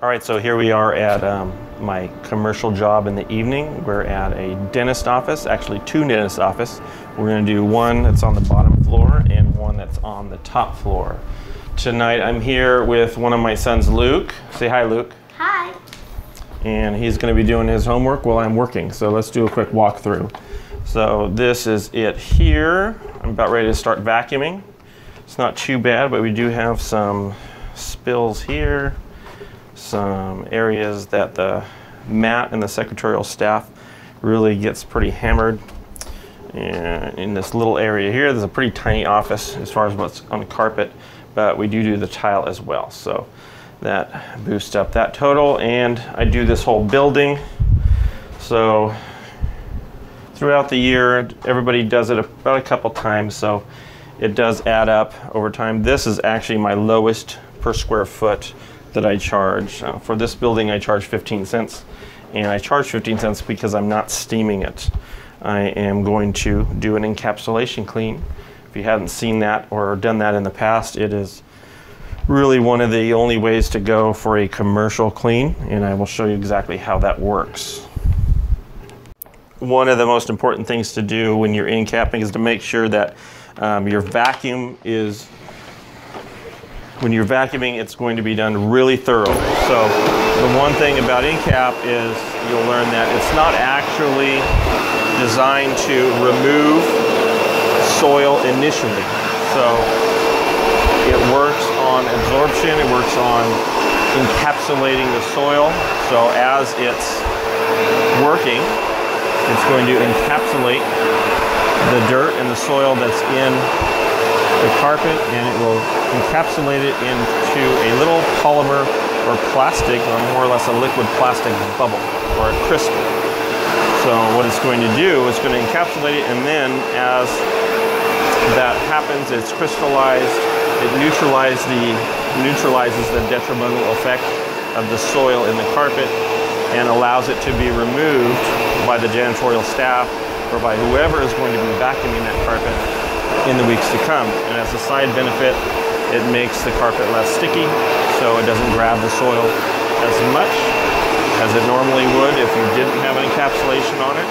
All right, so here we are at my commercial job in the evening. We're at a dentist office, actually two dentist offices. We're gonna do one that's on the bottom floor and one that's on the top floor. Tonight I'm here with one of my sons, Luke. Say hi, Luke. Hi. And he's gonna be doing his homework while I'm working. So let's do a quick walkthrough. So this is it here. I'm about ready to start vacuuming. It's not too bad, but we do have some spills here. Some areas that the mat and the secretarial staff really gets pretty hammered. And in this little area here, there's a pretty tiny office as far as what's on the carpet, but we do the tile as well. So that boosts up that total, and I do this whole building. So throughout the year, everybody does it about a couple times, so it does add up over time. This is actually my lowest per square foot that I charge. For this building, I charge 15 cents, and I charge 15 cents because I'm not steaming it. I am going to do an encapsulation clean. If you haven't seen that or done that in the past, it is really one of the only ways to go for a commercial clean, and I will show you exactly how that works. One of the most important things to do when you're encapping is to make sure that your vacuum is, when you're vacuuming, it's going to be done really thoroughly. So the one thing about encap is you'll learn that it's not actually designed to remove soil initially. So it works on absorption, it works on encapsulating the soil. So as it's working, it's going to encapsulate the dirt and the soil that's in the carpet, and it will encapsulate it into a little polymer or plastic, or more or less a liquid plastic bubble or a crystal. So what it's going to do is going to encapsulate it, and then as that happens, it's crystallized. It neutralizes the detrimental effect of the soil in the carpet and allows it to be removed by the janitorial staff or by whoever is going to be vacuuming that carpet in the weeks to come. And as a side benefit, it makes the carpet less sticky, so it doesn't grab the soil as much as it normally would if you didn't have an encapsulation on it.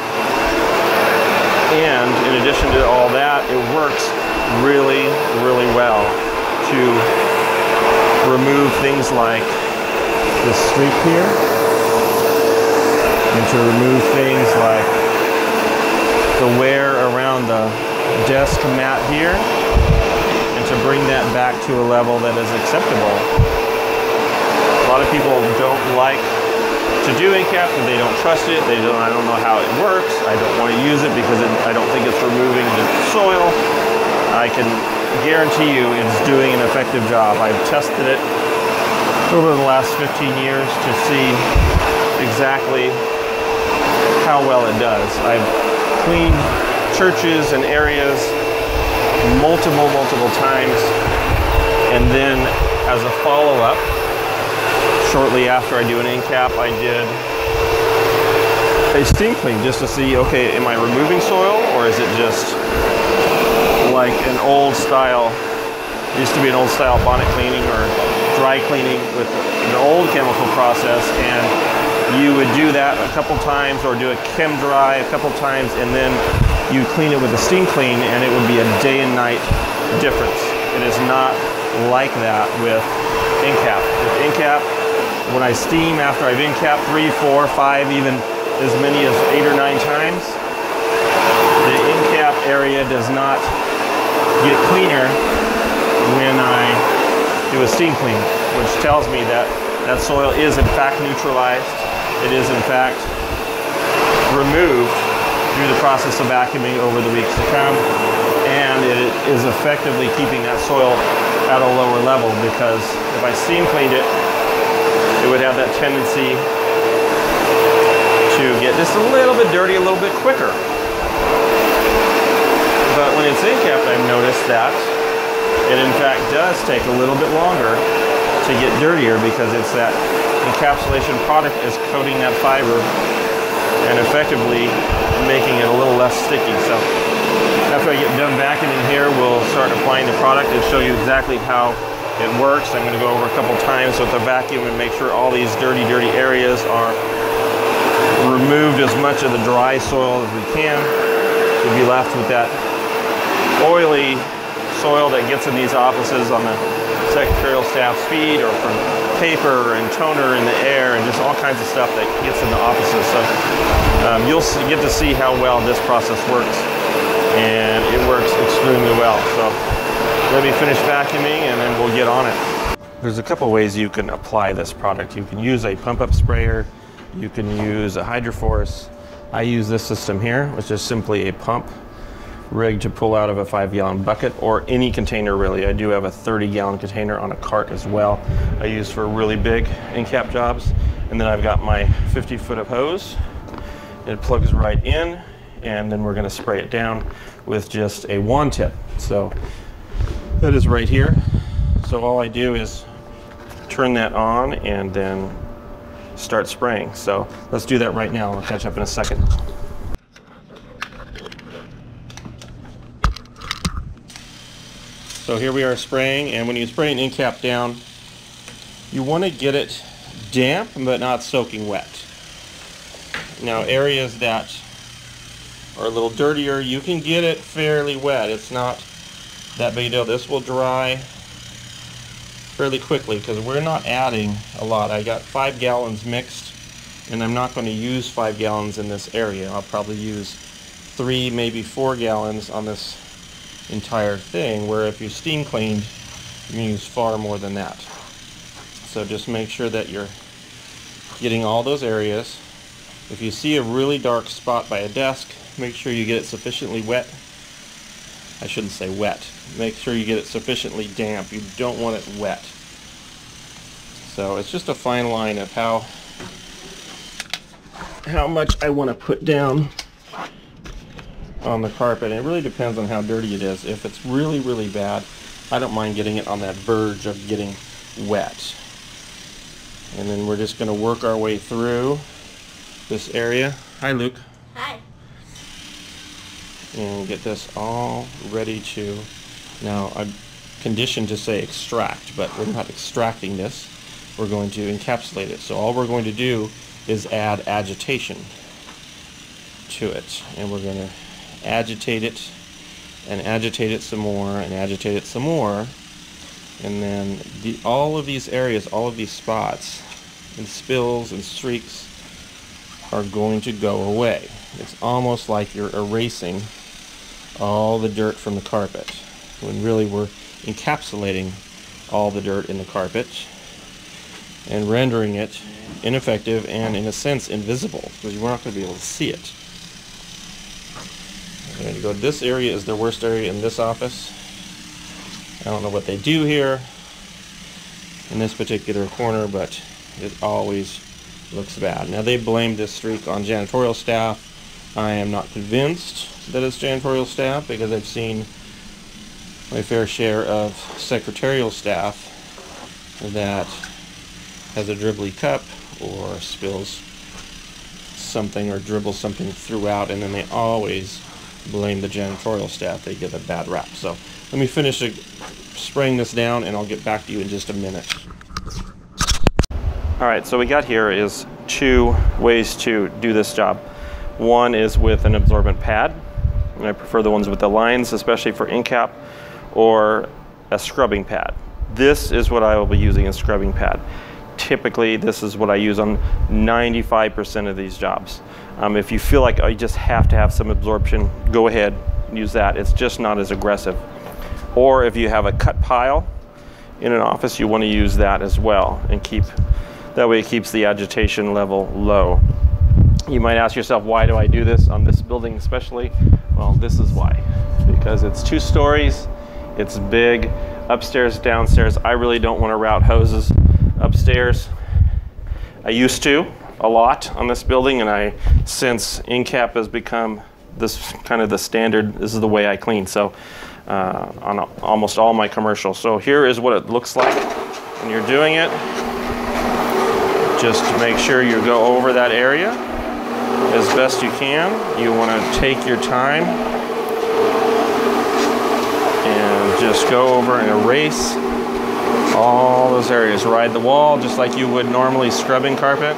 And in addition to all that, it works really, really well to remove things like this streak here, and to remove things like the wear around the desk mat here, and to bring that back to a level that is acceptable. A lot of people don't like to do encap, and they don't trust it. I don't know how it works. I don't want to use it because I don't think it's removing the soil. I can guarantee you it's doing an effective job. I've tested it over the last 15 years to see exactly how well it does. I've cleaned churches and areas multiple times, and then as a follow-up, shortly after I do an encap, I did a steam clean just to see, okay, am I removing soil, or is it just like an old style, used to be an old style bonnet cleaning or dry cleaning with an old chemical process, and you would do that a couple times or do a chem dry a couple times, and then you clean it with a steam clean, and it would be a day and night difference. It is not like that with encap. With encap, when I steam after I've encapped 3, 4, 5, even as many as 8 or 9 times, the encap area does not get cleaner when I do a steam clean, which tells me that that soil is in fact neutralized. It is in fact removed through the process of vacuuming over the weeks to come, and it is effectively keeping that soil at a lower level, because if I steam cleaned it, it would have that tendency to get just a little bit dirty a little bit quicker. But when it's encapped, I've noticed that it in fact does take a little bit longer to get dirtier, because it's that encapsulation product is coating that fiber and effectively making it a little less sticky. So after I get done vacuuming here, we'll start applying the product and show you exactly how It works. I'm going to go over a couple times with the vacuum and make sure all these dirty areas are removed as much of the dry soil as we can. We'll be left with that oily soil that gets in these offices on the secretarial staff's feet, or from paper and toner in the air, and just all kinds of stuff that gets in the offices. So you'll get to see how well this process works, and it works extremely well. So let me finish vacuuming and then we'll get on it. There's a couple ways you can apply this product. You can use a pump-up sprayer, you can use a hydroforce. I use this system here, which is simply a pump rig to pull out of a 5-gallon bucket, or any container really. I do have a 30-gallon container on a cart as well. I use for really big end-cap jobs. And then I've got my 50-foot of hose. It plugs right in, and then we're going to spray it down with just a wand tip. So that is right here. So all I do is turn that on and then start spraying. So let's do that right now. I'll catch up in a second. So here we are spraying, and when you spray an end cap down, you want to get it damp but not soaking wet. Now, areas that are a little dirtier, you can get it fairly wet. It's not that big a deal. This will dry fairly quickly because we're not adding a lot. I got 5 gallons mixed, and I'm not going to use 5 gallons in this area. I'll probably use 3, maybe 4 gallons on this entire thing, where if you steam cleaned, you can use far more than that. So just make sure that you're getting all those areas. If you see a really dark spot by a desk, make sure you get it sufficiently wet. I shouldn't say wet. Make sure you get it sufficiently damp. You don't want it wet. So it's just a fine line of how much I want to put down on the carpet. And it really depends on how dirty it is. If it's really, really bad, I don't mind getting it on that verge of getting wet. And then we're just going to work our way through this area. Hi, Luke. Hi. And get this all ready to, now I'm conditioned to say extract, but we're not extracting this. We're going to encapsulate it. So all we're going to do is add agitation to it. And we're going to agitate it and agitate it some more and agitate it some more, and then all of these areas, all of these spots and spills and streaks are going to go away. It's almost like you're erasing all the dirt from the carpet, when really we're encapsulating all the dirt in the carpet and rendering it ineffective and, in a sense, invisible, because we're not going to be able to see it. I'm going to go, this area is the worst area in this office. I don't know what they do here in this particular corner, but it always looks bad. Now, they blame this streak on janitorial staff. I am not convinced that it's janitorial staff, because I've seen my fair share of secretarial staff that has a dribbly cup or spills something or dribbles something throughout, and then they always blame the janitorial staff. They get a bad rap. So let me finish spraying this down, and I'll get back to you in just a minute. Alright, so we got here is 2 ways to do this job. One is with an absorbent pad, and I prefer the ones with the lines, especially for end cap, or a scrubbing pad. This is what I will be using, a scrubbing pad. Typically, this is what I use on 95% of these jobs. If you feel like you just have to have some absorption, go ahead and use that. It's just not as aggressive. Or if you have a cut pile in an office, you want to use that as well, and that way it keeps the agitation level low. You might ask yourself, why do I do this on this building especially? Well, this is why. Because it's 2 stories, it's big, upstairs, downstairs. I really don't want to route hoses upstairs. I used to a lot on this building, and since end cap has become this kind of the standard, this is the way I clean. So on almost all my commercials. So here is what it looks like when you're doing it. Just to make sure you go over that area as best you can. You want to take your time and just go over and erase All those areas. Ride the wall just like you would normally scrubbing carpet.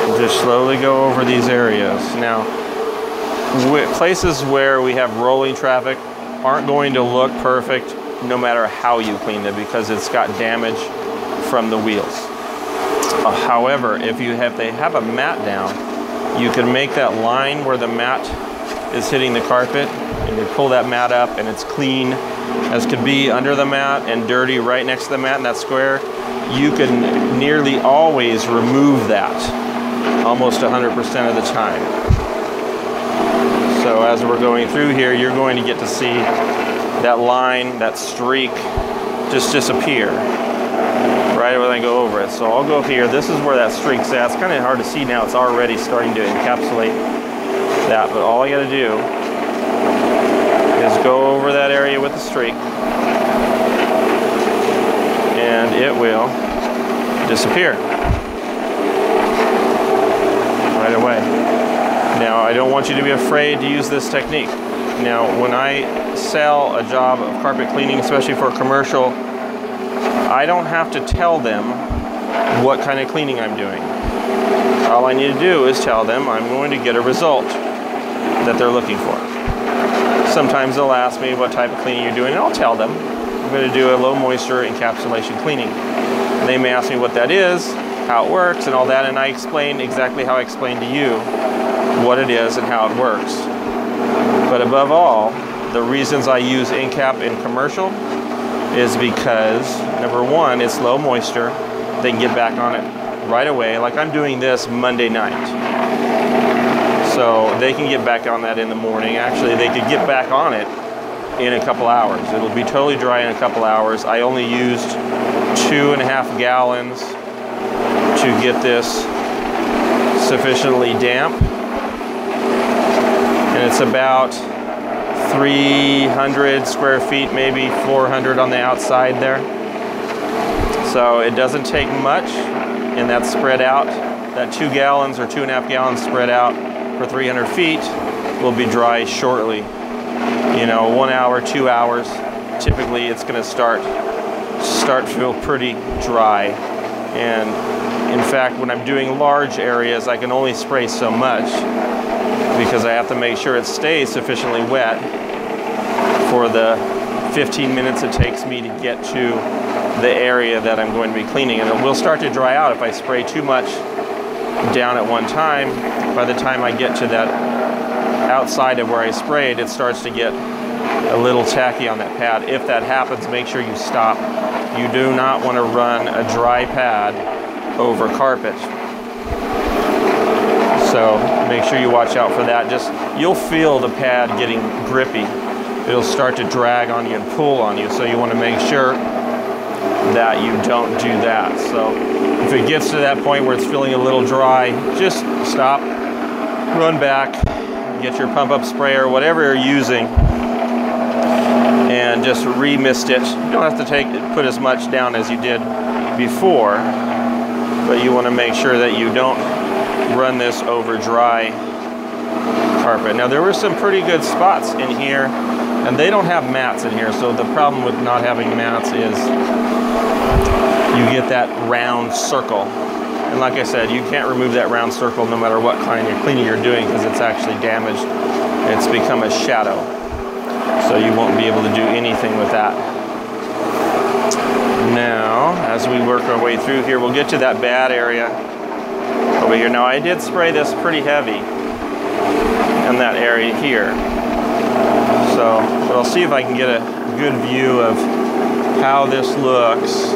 And just slowly go over these areas. Now, places where we have rolling traffic aren't going to look perfect no matter how you clean it because it's got damage from the wheels. However, if they have a mat down, you can make that line where the mat is hitting the carpet, and you pull that mat up and it's clean as could be under the mat and dirty right next to the mat in that square. You can nearly always remove that almost 100% of the time. So as we're going through here, you're going to get to see that line, that streak just disappear right when I go over it. So I'll go here. This is where that streak's at. It's kind of hard to see now. It's already starting to encapsulate that, but all I got to do is go over that area with the streak and it will disappear right away. Now, I don't want you to be afraid to use this technique. Now, when I sell a job of carpet cleaning, especially for a commercial, I don't have to tell them what kind of cleaning I'm doing. All I need to do is tell them I'm going to get a result that they're looking for. Sometimes they'll ask me what type of cleaning you're doing, and I'll tell them I'm going to do a low moisture encapsulation cleaning. And they may ask me what that is, how it works, and all that, and I explain exactly how I explained to you what it is and how it works. But above all, the reasons I use Encap in commercial is because, number one, it's low moisture. They can get back on it right away. Like I'm doing this Monday night. So they can get back on that in the morning. Actually, they could get back on it in a couple hours. It'll be totally dry in a couple hours. I only used 2.5 gallons to get this sufficiently damp. And it's about 300 square feet, maybe 400 on the outside there. So it doesn't take much, and that's spread out. That 2 gallons or 2.5 gallons spread out for 300 feet will be dry shortly. You know, 1 hour, 2 hours. Typically, it's going to start to feel pretty dry. And in fact, when I'm doing large areas, I can only spray so much because I have to make sure it stays sufficiently wet for the 15 minutes it takes me to get to the area that I'm going to be cleaning. And it will start to dry out if I spray too much down at one time. By the time I get to that outside of where I sprayed, it starts to get a little tacky on that pad. If that happens, make sure you stop. You do not want to run a dry pad over carpet. So make sure you watch out for that. You'll feel the pad getting grippy. It'll start to drag on you and pull on you. So you want to make sure that you don't do that. So if it gets to that point where it's feeling a little dry, just stop, run back, get your pump up sprayer, whatever you're using, and just re-mist it. You don't have to put as much down as you did before, but you want to make sure that you don't run this over dry carpet. Now there were some pretty good spots in here, and they don't have mats in here, so the problem with not having mats is you get that round circle. And like I said, you can't remove that round circle no matter what kind of cleaning you're doing because it's actually damaged. It's become a shadow. So you won't be able to do anything with that. Now, as we work our way through here, we'll get to that bad area over here. Now, I did spray this pretty heavy in that area here. So, but I'll see if I can get a good view of how this looks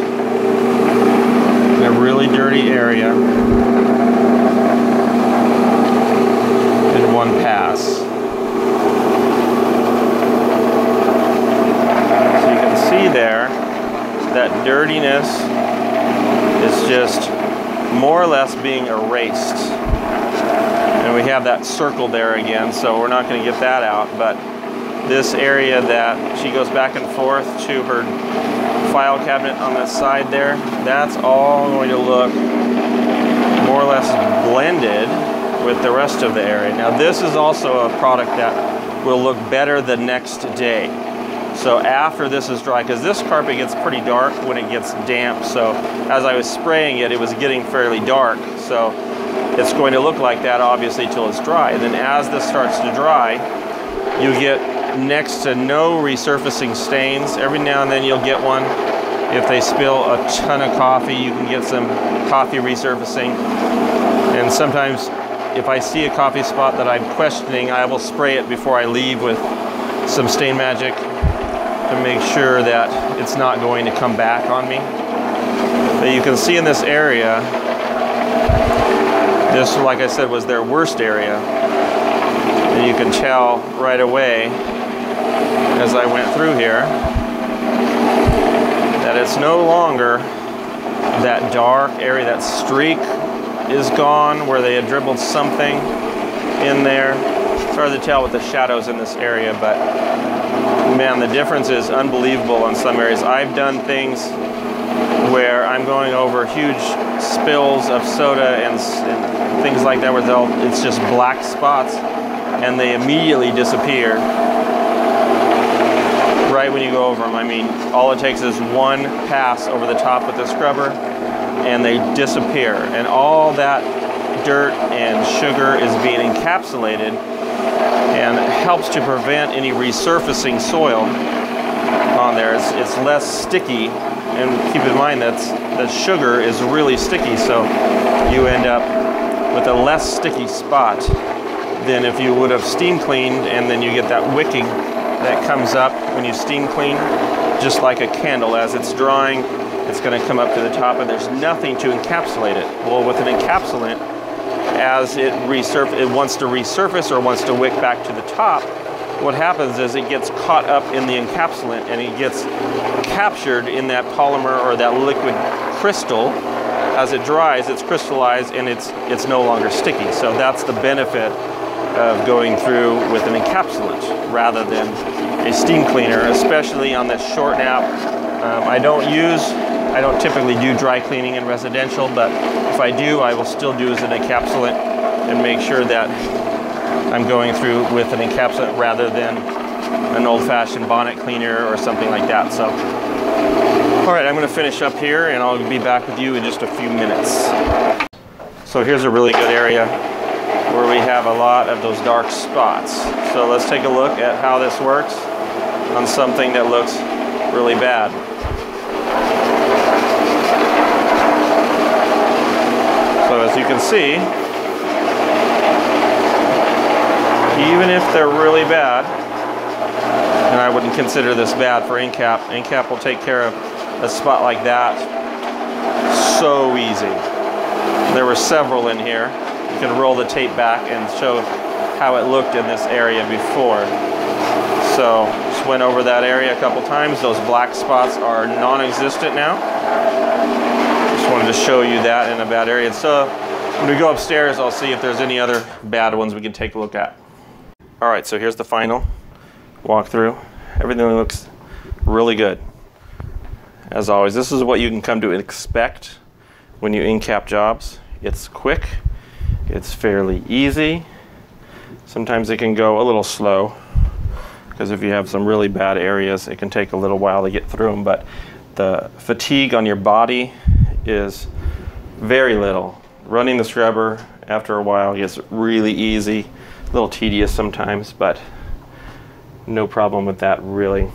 in a really dirty area in one pass. So you can see there that dirtiness is just more or less being erased. And we have that circle there again, so we're not going to get that out, but this area that she goes back and forth to her file cabinet on the side there, that's all going to look more or less blended with the rest of the area. Now this is also a product that will look better the next day. So after this is dry, because this carpet gets pretty dark when it gets damp, so as I was spraying it, it was getting fairly dark. So it's going to look like that obviously till it's dry. And then as this starts to dry, you get next to no resurfacing stains. Every now and then you'll get one. If they spill a ton of coffee, you can get some coffee resurfacing. And sometimes if I see a coffee spot that I'm questioning, I will spray it before I leave with some Stain Magic to make sure that it's not going to come back on me. But you can see in this area, this, like I said, was their worst area. And you can tell right away as I went through here that it's no longer that dark area. That streak is gone where they had dribbled something in there. It's hard to tell with the shadows in this area, but man, the difference is unbelievable on some areas. I've done things where I'm going over huge spills of soda and things like that where it's just black spots and they immediately disappear right when you go over them. I mean, all it takes is one pass over the top with the scrubber and they disappear. And all that dirt and sugar is being encapsulated and helps to prevent any resurfacing soil on there. It's less sticky, and keep in mind that the sugar is really sticky, so you end up with a less sticky spot than if you would have steam cleaned, and then you get that wicking that comes up when you steam clean, just like a candle. As it's drying, it's going to come up to the top and there's nothing to encapsulate it. Well, with an encapsulant, as it wants to resurface or wants to wick back to the top, what happens is it gets caught up in the encapsulant and it gets captured in that polymer or that liquid crystal. As it dries, it's crystallized and it's no longer sticky. So that's the benefit of going through with an encapsulant rather than a steam cleaner, especially on this short nap. I don't typically do dry cleaning in residential, but if I do, I will still do as an encapsulant and make sure that I'm going through with an encapsulant rather than an old-fashioned bonnet cleaner or something like that. So, all right, I'm going to finish up here and I'll be back with you in just a few minutes. So here's a really good area where we have a lot of those dark spots. So let's take a look at how this works on something that looks really bad. So as you can see, even if they're really bad, and I wouldn't consider this bad for Encap, Encap will take care of a spot like that so easy. There were several in here. You can roll the tape back and show how it looked in this area before. So just went over that area a couple times. Those black spots are non-existent now. Just wanted to show you that in a bad area. So when we go upstairs, I'll see if there's any other bad ones we can take a look at. All right, so here's the final walkthrough. Everything looks really good. As always, this is what you can come to expect when you Encap jobs. It's quick, it's fairly easy. Sometimes it can go a little slow because if you have some really bad areas, it can take a little while to get through them, but the fatigue on your body is very little. Running the scrubber after a while gets really easy, a little tedious sometimes, but no problem with that really.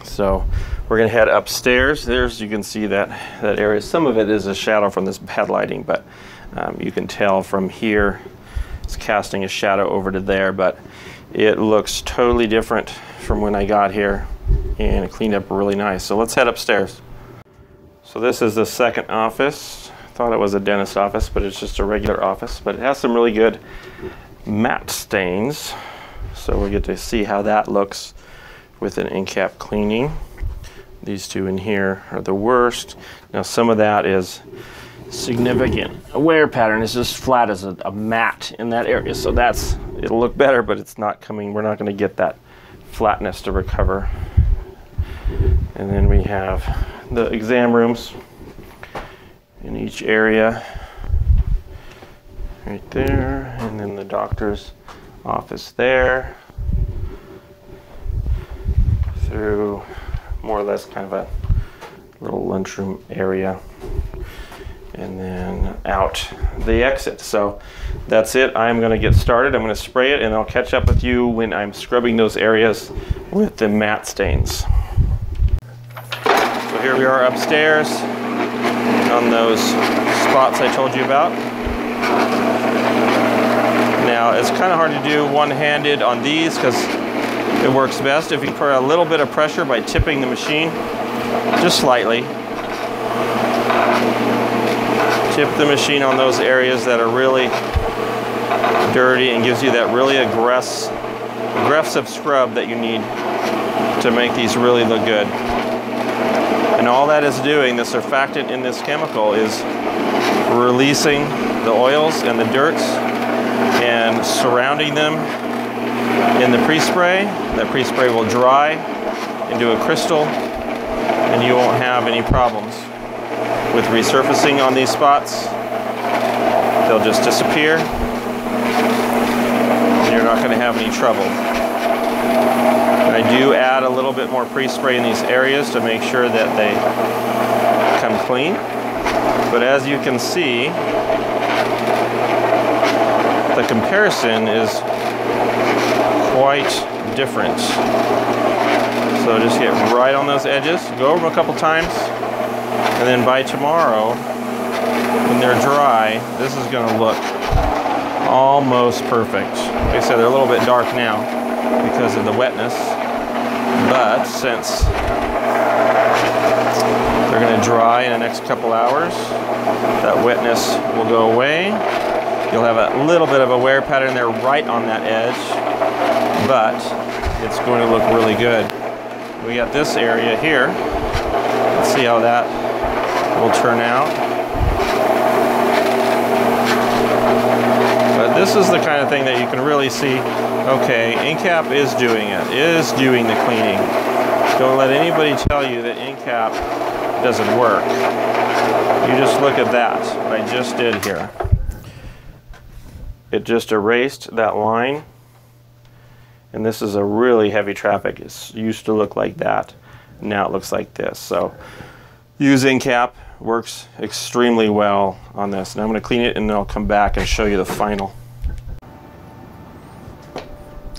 So we're gonna head upstairs. There's, you can see that area. Some of it is a shadow from this bad lighting, but you can tell from here it's casting a shadow over to there, but it looks totally different from when I got here and it cleaned up really nice. So let's head upstairs. So this is the second office. Thought it was a dentist office, but it's just a regular office, but it has some really good matte stains. So we get to see how that looks with an Encap cleaning. These two in here are the worst. Now some of that is significant. A wear pattern is just flat as a mat in that area. So it'll look better, but it's not coming. We're not going to get that flatness to recover. And then we have the exam rooms in each area right there, and then the doctor's office there. through more or less kind of a little lunchroom area, and then out the exit. So that's it. I'm going to get started. I'm going to spray it, and I'll catch up with you when I'm scrubbing those areas with the matte stains. So here we are upstairs on those spots I told you about. Now it's kind of hard to do one-handed on these because it works best if you put a little bit of pressure by tipping the machine, just slightly. Tip the machine on those areas that are really dirty and gives you that really aggressive scrub that you need to make these really look good. And all that is doing, the surfactant in this chemical, is releasing the oils and the dirts and surrounding them in the pre-spray. That pre-spray will dry into a crystal, and you won't have any problems with resurfacing on these spots. They'll just disappear, and you're not going to have any trouble. I do add a little bit more pre-spray in these areas to make sure that they come clean. But as you can see, the comparison is quite different. So just get right on those edges, go over them a couple times, and then by tomorrow, when they're dry, this is going to look almost perfect. Like I said, they're a little bit dark now because of the wetness, but since they're going to dry in the next couple hours, that wetness will go away. You'll have a little bit of a wear pattern there right on that edge, but it's going to look really good. We got this area here. Let's see how that will turn out. But this is the kind of thing that you can really see, okay, Encap is doing it, is doing the cleaning. Don't let anybody tell you that Encap doesn't work. You just look at that, what I just did here. It just erased that line, and this is a really heavy traffic. It used to look like that, now it looks like this. So use Encap, works extremely well on this. And I'm going to clean it, and then I'll come back and show you the final.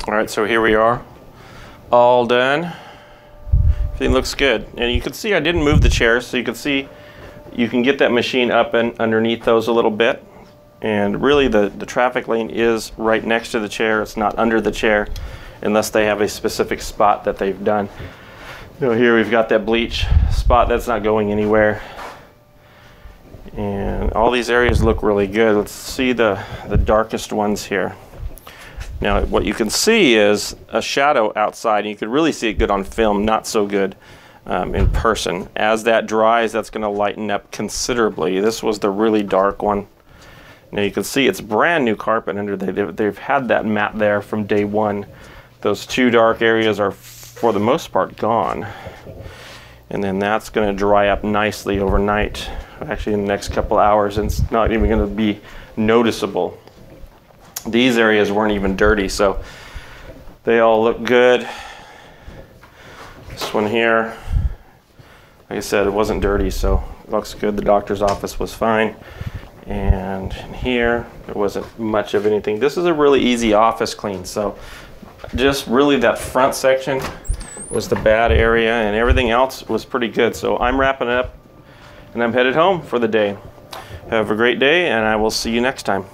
Alright, so here we are, all done. Everything looks good, and you can see I didn't move the chairs, so you can see you can get that machine up and underneath those a little bit. And really the traffic lane is right next to the chair. It's not under the chair unless they have a specific spot that they've done. You know, here we've got that bleach spot that's not going anywhere. And all these areas look really good. Let's see the darkest ones here. Now what you can see is a shadow outside, and you could really see it good on film, not so good in person. As that dries, that's going to lighten up considerably. This was the really dark one. Now you can see it's brand new carpet under there. They've had that mat there from day one. Those two dark areas are for the most part gone. And then that's going to dry up nicely overnight, actually in the next couple hours, and it's not even going to be noticeable. These areas weren't even dirty, so they all look good. This one here, like I said, it wasn't dirty, so it looks good. The doctor's office was fine. And in here, there wasn't much of anything. This is a really easy office clean, so just really that front section was the bad area, and everything else was pretty good. So I'm wrapping up, and I'm headed home for the day. Have a great day, and I will see you next time.